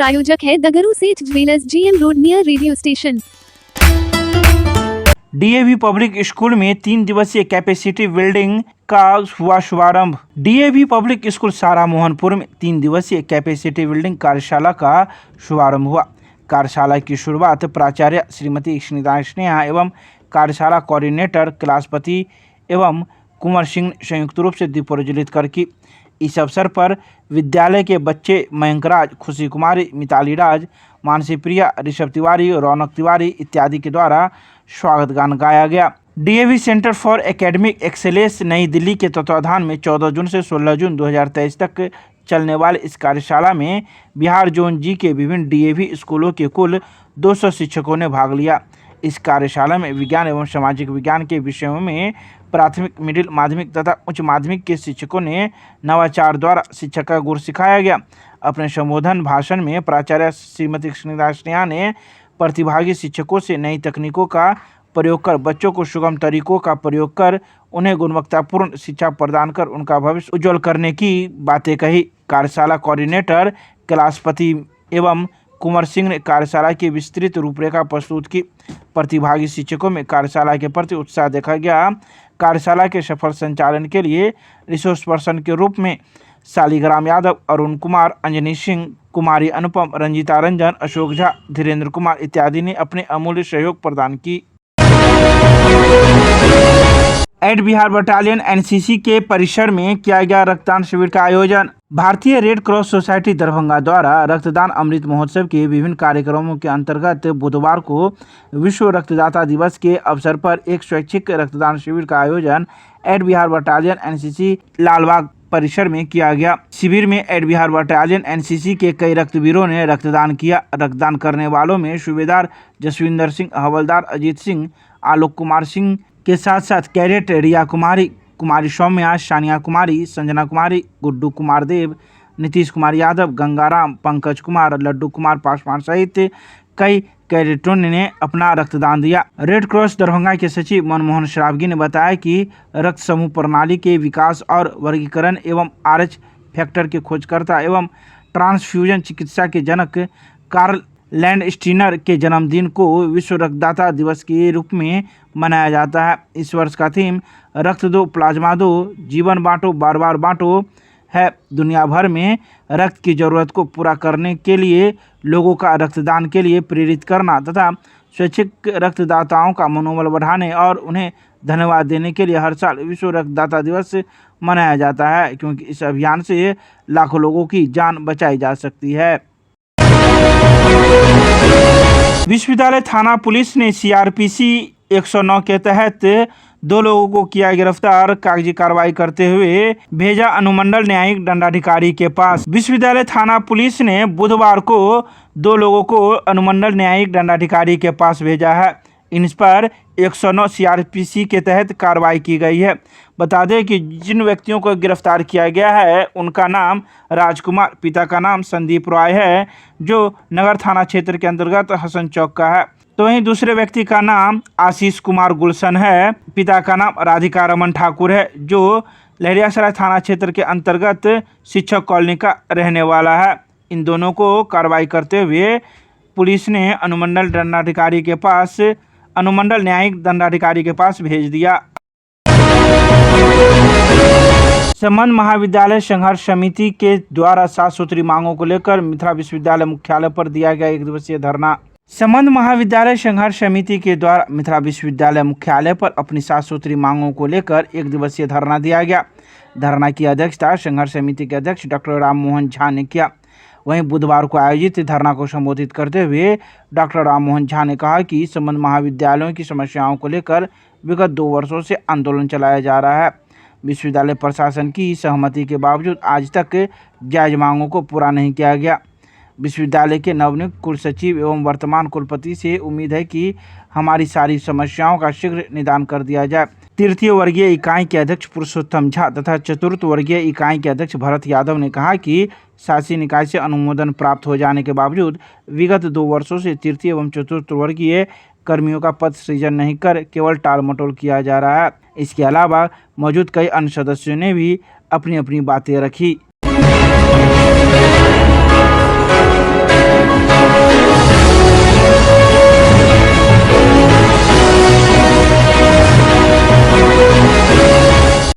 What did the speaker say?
प्रायोजक है दगरू सेठ jewellers, GM road near radio station. DAV public school में 3 दिवसीय कैपेसिटी बिल्डिंग का हुआ शुभारंभ। डीएवी पब्लिक स्कूल सारा मोहनपुर में 3 दिवसीय कैपेसिटी बिल्डिंग कार्यशाला का शुभारंभ हुआ। कार्यशाला की शुरुआत प्राचार्य श्रीमती स्नेहा एवं कार्यशाला कोऑर्डिनेटर कैलाशपति एवं कुंवर सिंह ने संयुक्त रूप से दीप प्रज्वलित कर की। इस अवसर पर विद्यालय के बच्चे मयंक राज, खुशी कुमारी, मिताली राज, मानसी प्रिया, ऋषभ तिवारी, रौनक तिवारी इत्यादि के द्वारा स्वागत गान गाया गया। DAV centre for academic excellence नई दिल्ली के तत्वाधान में 14 जून से 16 जून 2023 तक चलने वाले इस कार्यशाला में बिहार जोन जी के विभिन्न डीएवी स्कूलों के कुल 200 शिक्षकों ने भाग लिया। इस कार्यशाला में विज्ञान एवं सामाजिक विज्ञान के विषयों में प्राथमिक, मिडिल, माध्यमिक तथा उच्च माध्यमिक के शिक्षकों ने नवाचार द्वारा शिक्षा का गुर सिखाया गया। अपने संबोधन भाषण में प्राचार्य श्रीमती स्नेहा ने प्रतिभागी शिक्षकों से नई तकनीकों का प्रयोग कर बच्चों को सुगम तरीकों का प्रयोग कर उन्हें गुणवत्तापूर्ण शिक्षा प्रदान कर उनका भविष्य उज्जवल करने की बातें कही। कार्यशाला कोऑर्डिनेटर कैलाशपति एवं कुंवर सिंह ने कार्यशाला की विस्तृत रूपरेखा प्रस्तुत की। प्रतिभागी शिक्षकों में कार्यशाला के प्रति उत्साह देखा गया। कार्यशाला के सफल संचालन के लिए रिसोर्स पर्सन के रूप में शालिग्राम यादव, अरुण कुमार, अंजनी सिंह, कुमारी अनुपम, रंजीता रंजन, अशोक झा, धीरेन्द्र कुमार इत्यादि ने अपने अमूल्य सहयोग प्रदान की। एड बिहार बटालियन एनसीसी के परिसर में किया गया रक्तदान शिविर का आयोजन। भारतीय रेड क्रॉस सोसाइटी दरभंगा द्वारा रक्तदान अमृत महोत्सव के विभिन्न कार्यक्रमों के अंतर्गत बुधवार को विश्व रक्तदाता दिवस के अवसर पर एक स्वैच्छिक रक्तदान शिविर का आयोजन एड बिहार बटालियन एनसीसी लालबाग परिसर में किया गया। शिविर में एड बिहार बटालियन एनसीसी के कई रक्तवीरों ने रक्तदान किया। रक्तदान करने वालों में सूबेदार जसविंदर सिंह, हवलदार अजीत सिंह, आलोक कुमार सिंह के साथ साथ कैडेट रिया कुमारी, कुमारी सौम्या, सानिया कुमारी, संजना कुमारी, गुड्डू कुमार देव, नीतीश कुमार यादव, गंगाराम, पंकज कुमार, लड्डू कुमार पासवान सहित कई कैडेटों ने अपना रक्तदान दिया। रेड क्रॉस दरभंगा के सचिव मनमोहन श्रावगी ने बताया कि रक्त समूह प्रणाली के विकास और वर्गीकरण एवं RH फैक्टर के खोजकर्ता एवं ट्रांसफ्यूजन चिकित्सा के जनक कार्ल लैंडस्टीनर के जन्मदिन को विश्व रक्तदाता दिवस के रूप में मनाया जाता है। इस वर्ष का थीम रक्त दो, प्लाज्मा दो, जीवन बांटो, बार बार बांटो है। दुनिया भर में रक्त की जरूरत को पूरा करने के लिए लोगों का रक्तदान के लिए प्रेरित करना तथा स्वैच्छिक रक्तदाताओं का मनोबल बढ़ाने और उन्हें धन्यवाद देने के लिए हर साल विश्व रक्तदाता दिवस मनाया जाता है, क्योंकि इस अभियान से लाखों लोगों की जान बचाई जा सकती है। विश्वविद्यालय थाना पुलिस ने CRPC 109 के तहत 2 लोगों को किया गिरफ्तार। कागजी कार्रवाई करते हुए भेजा अनुमंडल न्यायिक दंडाधिकारी के पास। विश्वविद्यालय थाना पुलिस ने बुधवार को 2 लोगों को अनुमंडल न्यायिक दंडाधिकारी के पास भेजा है। इन पर 109 CRPC के तहत कार्रवाई की गई है। बता दें कि जिन व्यक्तियों को गिरफ्तार किया गया है उनका नाम राजकुमार, पिता का नाम संदीप रॉय है जो नगर थाना क्षेत्र के अंतर्गत हसन चौक का है। तो वहीं दूसरे व्यक्ति का नाम आशीष कुमार गुलशन है, पिता का नाम राधिका रमन ठाकुर है जो लहरियासराय थाना क्षेत्र के अंतर्गत शिक्षक कॉलोनी का रहने वाला है। इन दोनों को कार्रवाई करते हुए पुलिस ने अनुमंडल न्यायिक दंडाधिकारी के पास भेज दिया। संबंध महाविद्यालय संघर्ष समिति के द्वारा 7 सूत्री मांगों को लेकर मिथिला विश्वविद्यालय मुख्यालय पर दिया गया 1 दिवसीय धरना। संबंध महाविद्यालय संघर्ष समिति के द्वारा मिथिला विश्वविद्यालय मुख्यालय पर अपनी 7 सूत्री मांगों को लेकर 1 दिवसीय धरना दिया गया। धरना की अध्यक्षता संघर्ष समिति के अध्यक्ष डॉक्टर राम मोहन झा ने किया। वहीं बुधवार को आयोजित धरना को संबोधित करते हुए डॉक्टर राम मोहन झा ने कहा कि संबंध महाविद्यालयों की समस्याओं को लेकर विगत 2 वर्षों से आंदोलन चलाया जा रहा है। विश्वविद्यालय प्रशासन की सहमति के बावजूद आज तक जायज मांगों को पूरा नहीं किया गया। विश्वविद्यालय के नवनियुक्त कुलसचिव एवं वर्तमान कुलपति से उम्मीद है कि हमारी सारी समस्याओं का शीघ्र निदान कर दिया जाए। तृतीय वर्गीय इकाई के अध्यक्ष पुरुषोत्तम झा तथा चतुर्थ वर्गीय इकाई के अध्यक्ष भरत यादव ने कहा कि शासी निकाय से अनुमोदन प्राप्त हो जाने के बावजूद विगत 2 वर्षों से तृतीय एवं चतुर्थ वर्गीय कर्मियों का पद सृजन नहीं कर केवल टाल मटोल किया जा रहा है। इसके अलावा मौजूद कई अन्य सदस्यों ने भी अपनी अपनी बातें रखी।